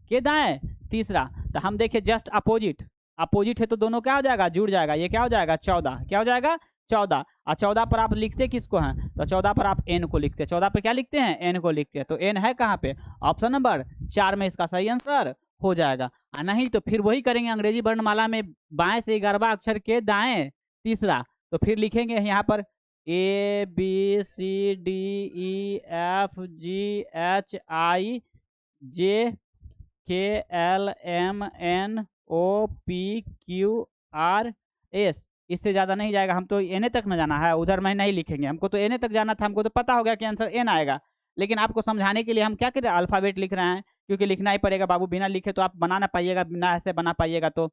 के दाएं तीसरा। तो हम देखें जस्ट अपोजिट, अपोजिट है तो दोनों क्या हो जाएगा, जुड़ जाएगा, ये क्या हो जाएगा 14, क्या हो जाएगा 14। और 14 पर आप लिखते किसको हैं, तो 14 पर आप एन को लिखते हैं, 14 पर क्या लिखते हैं, एन को लिखते हैं। तो एन है कहाँ पे, ऑप्शन नंबर 4 में इसका सही आंसर हो जाएगा। नहीं तो फिर वही करेंगे, अंग्रेजी वर्णमाला में बाएं से 11वां अक्षर के दाएं तीसरा, तो फिर लिखेंगे यहाँ पर A B C D E F G H I J K L M N O P Q R S। इससे ज़्यादा नहीं जाएगा, हम तो एन तक न जाना है, उधर में नहीं लिखेंगे, हमको तो एन तक जाना था, हमको तो पता हो गया कि आंसर एन आएगा। लेकिन आपको समझाने के लिए हम क्या करें, अल्फ़ाबेट लिख रहे हैं, क्योंकि लिखना ही पड़ेगा बाबू, बिना लिखे तो आप बना ना पाइएगा, बिना ऐसे बना पाइएगा। तो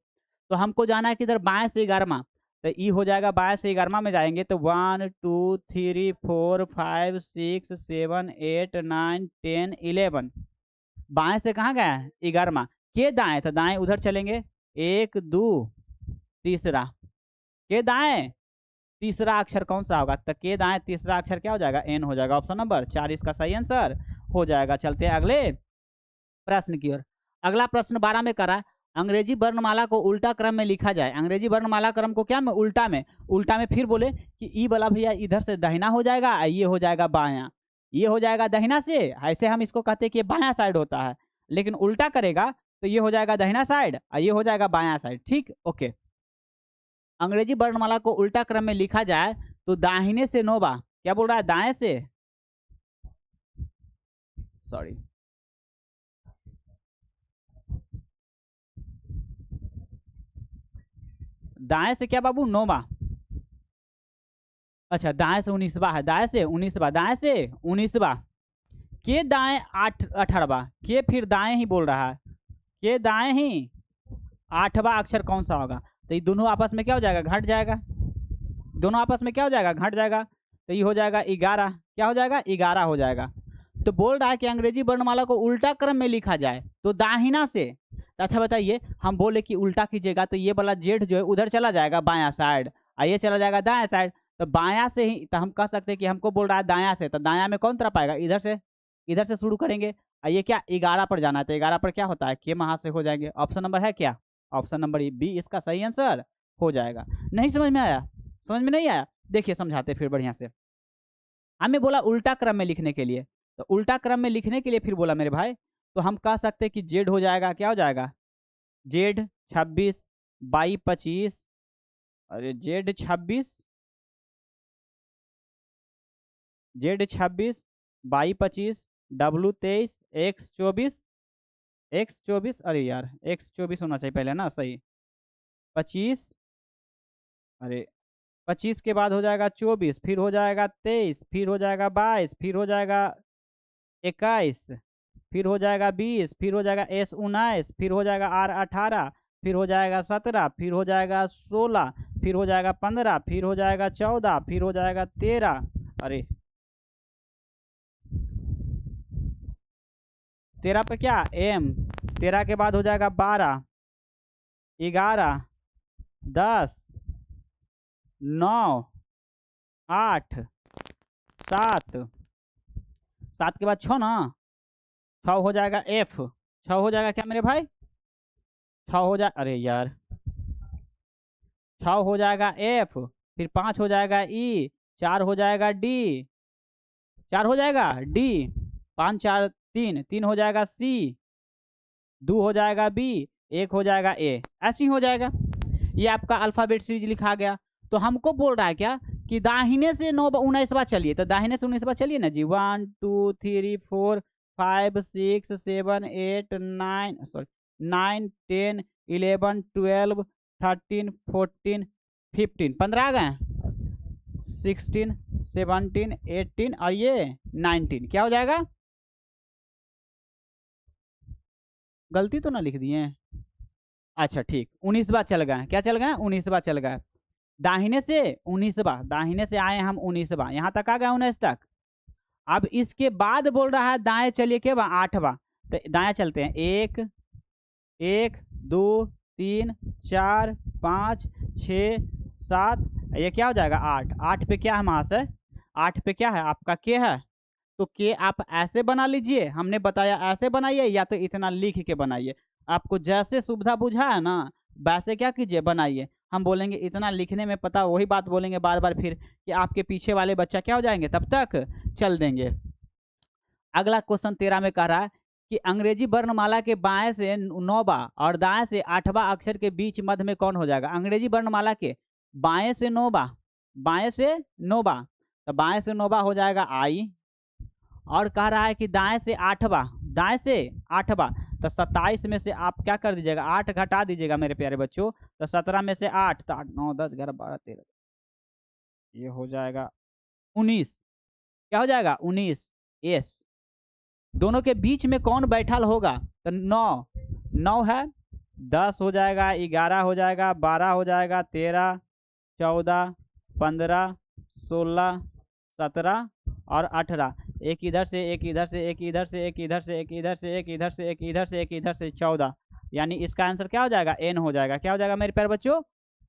हमको जाना है किधर, बाएं से 11वां, तो ई हो जाएगा, बाएं से 11वां में जाएंगे तो 1 2 3 4 5 6 7 8 9 10 11, बाएं से कहाँ गया है 11वां, के दाएं, तो दाएं उधर चलेंगे, 1 2 तीसरा, के दाएं तीसरा अक्षर कौन सा होगा, तो के दाएं तीसरा अक्षर क्या हो जाएगा, एन हो जाएगा, ऑप्शन नंबर 4 इसका सही आंसर हो जाएगा। चलते हैं अगले प्रश्न की ओर। अगला प्रश्न 12 में करा, अंग्रेजी वर्णमाला को उल्टा क्रम में लिखा जाए। अंग्रेजी वर्णमाला क्रम को क्या में, उल्टा में, उल्टा में फिर बोले कि ई वाला भैया इधर से दाहिना हो जाएगा, ये हो जाएगा बायां, ये हो जाएगा दाहिना से, ऐसे हम इसको कहते हैं कि बायां साइड होता है, लेकिन उल्टा करेगा तो ये हो जाएगा दाहिना साइड और ये हो जाएगा बायां साइड, ठीक ओके। अंग्रेजी वर्णमाला को उल्टा क्रम में लिखा जाए तो दाहिने से नोबा, क्या बोल रहा है, दाएं से, सॉरी दाएं से क्या बाबू 9वां, अच्छा दाएं से 19वां है, दाएं से 19वां, दाएं से 19वां, के दाएं 18वां, के फिर दाएं ही बोल रहा है, के दाएं ही 8वां अक्षर कौन सा होगा, तो ये दोनों आपस में क्या हो जाएगा, घट जाएगा, दोनों आपस में क्या हो जाएगा, घट जाएगा, तो ये हो जाएगा 11, क्या हो जाएगा 11 हो जाएगा। तो बोल रहा है कि अंग्रेजी वर्णमाला को उल्टा क्रम में लिखा जाए तो दाहिना से, तो अच्छा बताइए, हम बोले कि उल्टा कीजिएगा तो ये वाला जेड जो है उधर चला जाएगा बायां साइड, और ये चला जाएगा दायां साइड, तो बायां से ही, तो हम कह सकते हैं कि हमको बोल रहा है दायां से, तो दायां में कौन तरफ आएगा, इधर से शुरू करेंगे, और ये क्या 11 पर जाना है, तो 11 पर क्या होता है, के वहां से हो जाएंगे। ऑप्शन नंबर है क्या, ऑप्शन नंबर बी इसका सही आंसर हो जाएगा। नहीं समझ में आया, समझ में नहीं आया, देखिए समझाते फिर बढ़िया से। हमें बोला उल्टा क्रम में लिखने के लिए, तो उल्टा क्रम में लिखने के लिए फिर बोला मेरे भाई, तो हम कह सकते हैं कि जेड हो जाएगा, क्या हो जाएगा, जेड 26 बाई 25, अरे जेड 26 बाई 25, डब्लू 23, एक्स 24, अरे यार एक्स 24 होना चाहिए पहले ना, सही 25, अरे 25 के बाद हो जाएगा 24, फिर हो जाएगा 23, फिर हो जाएगा 22, फिर हो जाएगा 21, फिर हो जाएगा 20, फिर हो जाएगा एस 19, फिर हो जाएगा आर 18, फिर हो जाएगा 17, फिर हो जाएगा 16, फिर हो जाएगा 15, फिर हो जाएगा 14, फिर हो जाएगा 13, अरे 13 पे क्या एम, 13 के बाद हो जाएगा 12, 11, 10, 9, 8, 7, 7 के बाद 6 ना, 6 हो जाएगा एफ, 6 हो जाएगा क्या मेरे भाई, 6 हो जाए, अरे यार 6 हो जाएगा एफ, फिर 5 हो जाएगा ई, 4 हो जाएगा डी, 4 हो जाएगा डी, 5 4 3, 3 हो जाएगा सी, 2 हो जाएगा बी, 1 हो जाएगा ए, ऐसे ही हो जाएगा। ये आपका अल्फाबेट सीरीज लिखा गया। तो हमको बोल रहा है क्या कि दाहिने से 19वां चलिए, तो दाहिने से 19वां चलिए ना जी, 1 2 3 4 5 6 7 8 9 सॉरी 9 10 11 12 13 14 15, 15 आ गए, 16 17 18 और ये 19, क्या हो जाएगा, गलती तो ना लिख दिए, अच्छा ठीक 19वां चल गए, क्या चल गए 19वां चल गए, दाहिने से 19वां, दाहिने से आए हम 19वां, यहाँ तक आ गए 19 तक। अब इसके बाद बोल रहा है दाएं चलिए के 8वां, तो दाएं चलते हैं, 1 1 2 3 4 5 6 7, ये क्या हो जाएगा 8, 8 पे क्या है वहाँ से, 8 पे क्या है आपका के है, तो के आप ऐसे बना लीजिए, हमने बताया ऐसे बनाइए, या तो इतना लिख के बनाइए, आपको जैसे सुविधा बुझा है ना वैसे क्या कीजिए बनाइए। हम बोलेंगे इतना लिखने में पता, वही बात बोलेंगे बार बार फिर कि आपके पीछे वाले बच्चा क्या हो जाएंगे, तब तक चल देंगे। अगला क्वेश्चन 13 में कह रहा है कि अंग्रेजी वर्णमाला के बाएं से 9वां और दाएं से 8वां अक्षर के बीच मध्य में कौन हो जाएगा, अंग्रेजी वर्णमाला के बाएं से 9वां, बाएं से 9वां, तो बाएं से 9वां हो जाएगा आई, और कह रहा है कि दाएं से 8वां, दाएं से 8वां, तो 27 में से आप क्या कर दीजिएगा, 8 घटा दीजिएगा मेरे प्यारे बच्चों, तो 17 में से 8, तो 8 9 10 11 12 13, ये हो जाएगा 19, क्या हो जाएगा 19 एस। दोनों के बीच में कौन बैठल होगा, तो 9, 9 है, 10 हो जाएगा, 11 हो जाएगा, 12 हो जाएगा, 13 14 15 16 17 और 18, एक इधर से एक इधर से एक इधर से एक इधर से एक इधर से एक इधर से एक इधर से एक इधर से 14, यानी इसका आंसर क्या हो जाएगा एन हो जाएगा, क्या हो जाएगा मेरे प्यारे बच्चों,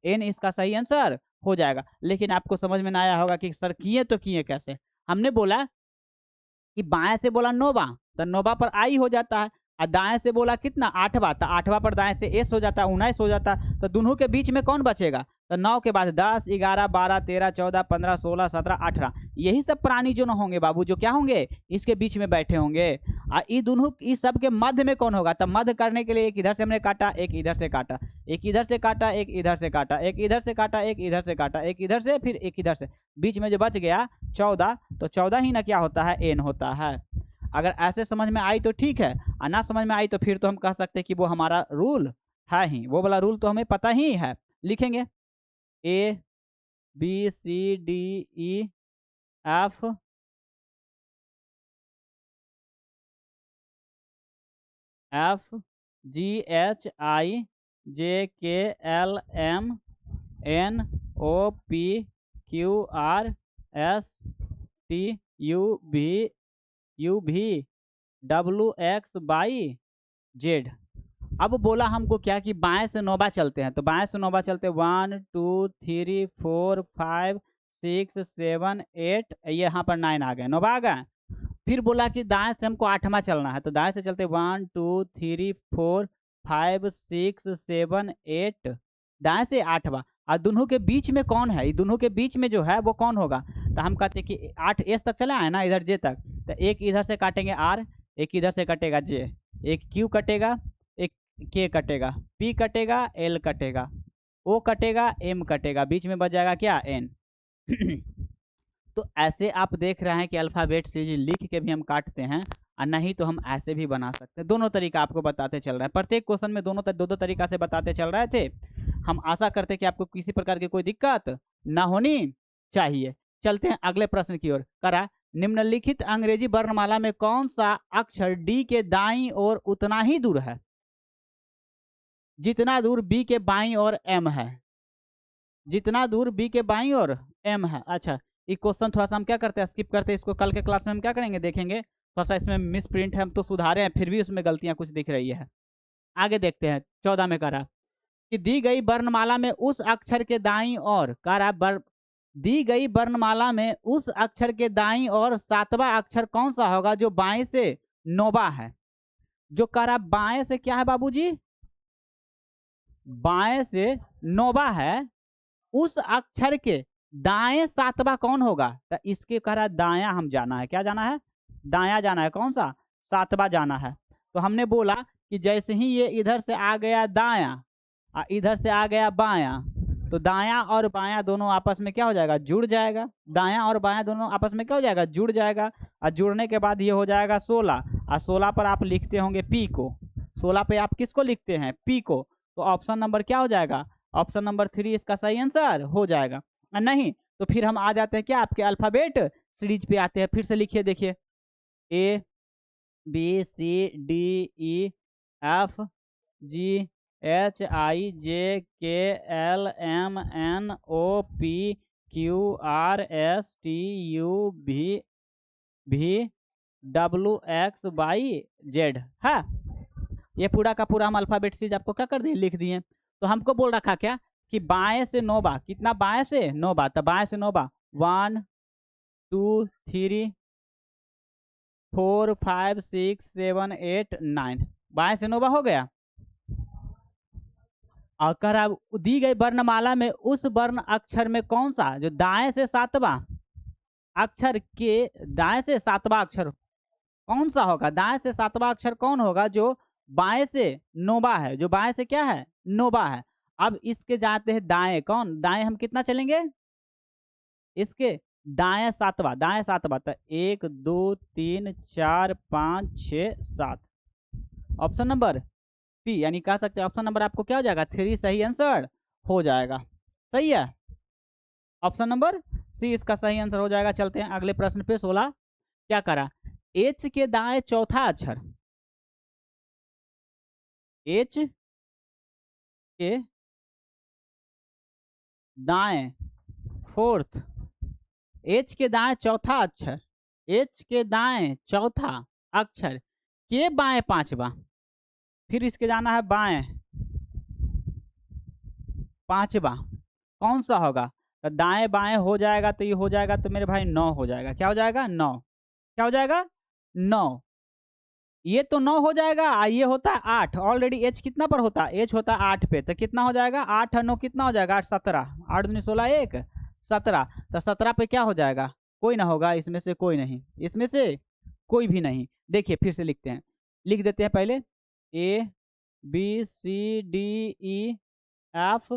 एन इसका सही आंसर हो जाएगा। लेकिन आपको समझ में ना आया होगा कि सर किए तो किए कैसे, हमने बोला कि बाएं से बोला 9वां, तो 9वां पर आई हो जाता है, और दाएं से बोला कितना 8वां, तो 8वां पर दाएं से एस हो जाता है, 19 हो जाता है, तो दोनों के बीच में कौन बचेगा, तो 9 के बाद 10 11 12 13 14 15 16 17 18, यही सब प्राणी जो न होंगे बाबू, जो क्या होंगे इसके बीच में बैठे होंगे, और ये दोनों इस सब के मध्य में कौन होगा, तब मध्य करने के लिए एक इधर से हमने काटा, एक इधर से काटा, एक इधर से काटा, एक इधर से काटा, एक इधर से काटा, एक इधर से काटा, एक इधर से, फिर एक इधर से, बीच में जो बच गया 14, तो 14 ही ना क्या होता है एन होता है। अगर ऐसे समझ में आई तो ठीक है, और ना समझ में आई तो फिर तो हम कह सकते हैं कि वो हमारा रूल है ही, वो वाला रूल तो हमें पता ही है, लिखेंगे A B C D E F G H I J K L M N O P Q R S T U V W X Y Z. अब बोला हमको क्या कि बाएं से नौबा चलते हैं, तो बाएं से नौबा चलते हैं 1 2 3 4 5 6 7 8, ये यहाँ पर 9 आ गए, नौबा आ गए। फिर बोला कि दाएं से हमको 8वां चलना है, तो दाएं से चलते 1 2 3 4 5 6 7 8, दाएं से 8वां। और दोनों के बीच में कौन है, दोनों के बीच में जो है वो कौन होगा, तो हम कहते हैं कि 8 एस तक चला है ना, इधर जे तक, तो एक इधर से काटेंगे आर, एक इधर से कटेगा जे, एक क्यू कटेगा, एक के कटेगा, पी कटेगा, एल कटेगा, ओ कटेगा, एम कटेगा, बीच में बच जाएगा क्या, एन। तो ऐसे आप देख रहे हैं कि अल्फ़ाबेट सीरीज लिख के भी हम काटते हैं, और नहीं तो हम ऐसे भी बना सकते हैं। दोनों तरीका आपको बताते चल रहा है, प्रत्येक क्वेश्चन में दोनों दो तरीका से बताते चल रहे थे। हम आशा करते हैं कि आपको किसी प्रकार की कोई दिक्कत ना होनी चाहिए। चलते हैं अगले प्रश्न की ओर। करा, निम्नलिखित अंग्रेजी वर्णमाला में कौन सा अक्षर डी के दाईं ओर उतना ही दूर है जितना दूर बी के बाईं ओर एम है, जितना दूर बी के बाईं ओर एम है। अच्छा, ये क्वेश्चन थोड़ा सा हम क्या करते हैं, स्किप करते हैं इसको, कल के क्लास में हम क्या करेंगे देखेंगे। थोड़ा सा इसमें मिस प्रिंट है, हम तो सुधारे हैं, फिर भी उसमें गलतियां कुछ दिख रही है। आगे देखते हैं 14 में करा कि दी गई वर्णमाला में उस अक्षर के दाईं ओर, दी गई वर्णमाला में उस अक्षर के दाईं ओर 7वां अक्षर कौन सा होगा जो बाएं से नौबा है। जो करा बाएं से क्या है बाबूजी, बाएं से नौबा है, उस अक्षर के दाएं 7वां कौन होगा, तो इसके कह रहा है दाया हम जाना है, क्या जाना है, दाया जाना है, कौन सा, 7वां जाना है। तो हमने बोला कि जैसे ही ये इधर से आ गया दाया और इधर से आ गया बाया, तो दाया और बाया दोनों आपस में क्या हो जाएगा, जुड़ जाएगा। दाया और बाया दोनों आपस में क्या हो जाएगा, जुड़ जाएगा। और जुड़ने के बाद ये हो जाएगा 16, और 16 पर आप लिखते होंगे पी को, 16 पे आप किसको लिखते हैं, पी को। तो ऑप्शन नंबर क्या हो जाएगा, ऑप्शन नंबर 3 इसका सही आंसर हो जाएगा। नहीं तो फिर हम आ जाते हैं क्या, आपके अल्फाबेट सीरीज पे आते हैं। फिर से लिखिए, देखिए, A B C D E F G H I J K L M N O P Q R S T U V W X Y Z है। ये पूरा का पूरा हम अल्फाबेट सीरीज आपको क्या कर दिए, लिख दिए। तो हमको बोल रखा क्या कि बाएं से नौबा, कितना बाएं से नौबा, तो बाएं से नौबा 1 2 3 4 5 6 7 8 9, बाएं से नौबा हो गया। और कह रहा दी गई वर्णमाला में उस वर्ण अक्षर में कौन सा जो दाएं से 7वां अक्षर के दाएं से 7वां अक्षर कौन सा होगा, दाएं से 7वां अक्षर कौन होगा जो बाएं से नौबा है, जो बाएं से क्या है, नौबा है। अब इसके जाते हैं दाएं, कौन दाएं, हम कितना चलेंगे, इसके दाएं 7वां, दाएं 7वां, तो 1 2 3 4 5 6 7, ऑप्शन नंबर पी, यानी कह सकते हैं ऑप्शन नंबर आपको क्या हो जाएगा, 3 सही आंसर हो जाएगा। सही है, ऑप्शन नंबर सी इसका सही आंसर हो जाएगा। चलते हैं अगले प्रश्न पे। 16 क्या करा, एच के दाएं चौथा अक्षर, एच के दाएं फोर्थ, एच के दाएं चौथा अक्षर, एच के दाएं चौथा अक्षर के बाएं 5वां, फिर इसके जाना है बाएं 5वां, कौन सा होगा, तो दाएं बाएं हो जाएगा, तो ये हो जाएगा, तो मेरे भाई 9 हो जाएगा। क्या हो जाएगा, 9, क्या हो जाएगा, 9। ये तो 9 हो जाएगा, ये होता है 8, ऑलरेडी एच कितना पर होता है, एच होता है 8 पे, तो कितना हो जाएगा, 8 और 9 कितना हो जाएगा, 17, 8 दूनी 16 1 17, तो 17 पे क्या हो जाएगा, कोई ना होगा, इसमें से कोई नहीं, इसमें से कोई भी नहीं। देखिए फिर से लिखते हैं, लिख देते हैं पहले, A B C D E F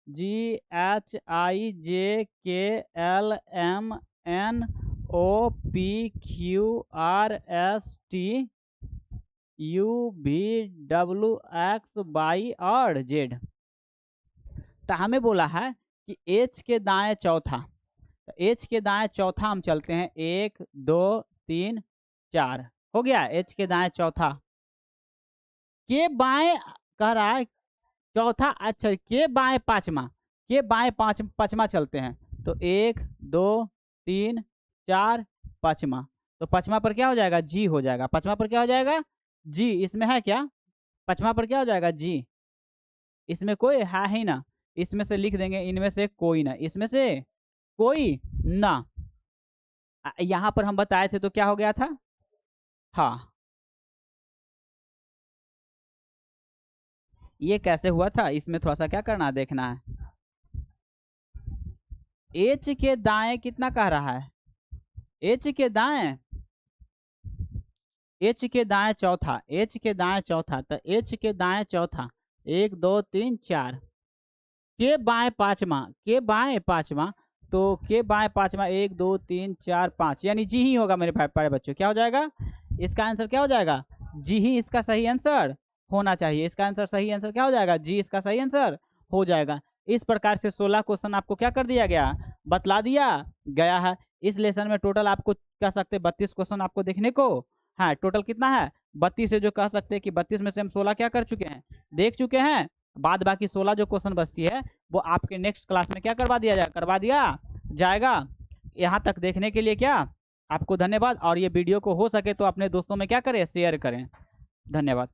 G H I J K L M N O P Q R S T U V W X Y और जेड। तो हमें बोला है कि एच के दाएं चौथा, तो एच के दाएं चौथा हम चलते हैं, 1 2 3 4 हो गया एच के दाएं चौथा। के बाएं कह रहा है चौथा, अच्छा के बाएं पांचवा, के बाएं पांचवा चलते हैं, तो 1 2 3 4 पांचवा, तो पांचवा पर क्या हो जाएगा, जी हो जाएगा। पांचवा पर क्या हो जाएगा, जी। इसमें है क्या, पांचवा पर क्या हो जाएगा, जी। इसमें कोई है ही ना, इसमें से लिख देंगे इनमें से कोई ना, इसमें से कोई ना। यहां पर हम बताए थे तो क्या हो गया था, हाँ ये कैसे हुआ था, इसमें थोड़ा सा क्या करना है, देखना है। एच के दाएं कितना कह रहा है, एच के दाएं, एच के दाएं चौथा, एच के दाएं चौथा, तो एच के दाएं चौथा 1 2 3 4, के बाएं पांचवा, के बाएं पांचवा, तो के बाएं पांचवा 1 2 3 4 5, यानी जी ही होगा मेरे प्यारे बच्चों। क्या हो जाएगा, इसका आंसर क्या हो जाएगा, जी ही इसका सही आंसर होना चाहिए। इसका आंसर सही आंसर क्या हो जाएगा, जी इसका सही आंसर हो जाएगा। इस प्रकार से 16 क्वेश्चन आपको क्या कर दिया गया, बतला दिया गया है। इस लेसन में टोटल आपको कह सकते 32 क्वेश्चन आपको देखने को, हाँ टोटल कितना है 32 है, जो कह सकते हैं कि 32 में से हम 16 क्या कर चुके हैं, देख चुके हैं। बाद बाकी 16 जो क्वेश्चन बचती है वो आपके नेक्स्ट क्लास में क्या करवा दिया जाएगा, करवा दिया जाएगा। यहाँ तक देखने के लिए क्या आपको धन्यवाद, और ये वीडियो को हो सके तो अपने दोस्तों में क्या करें, शेयर करें। धन्यवाद।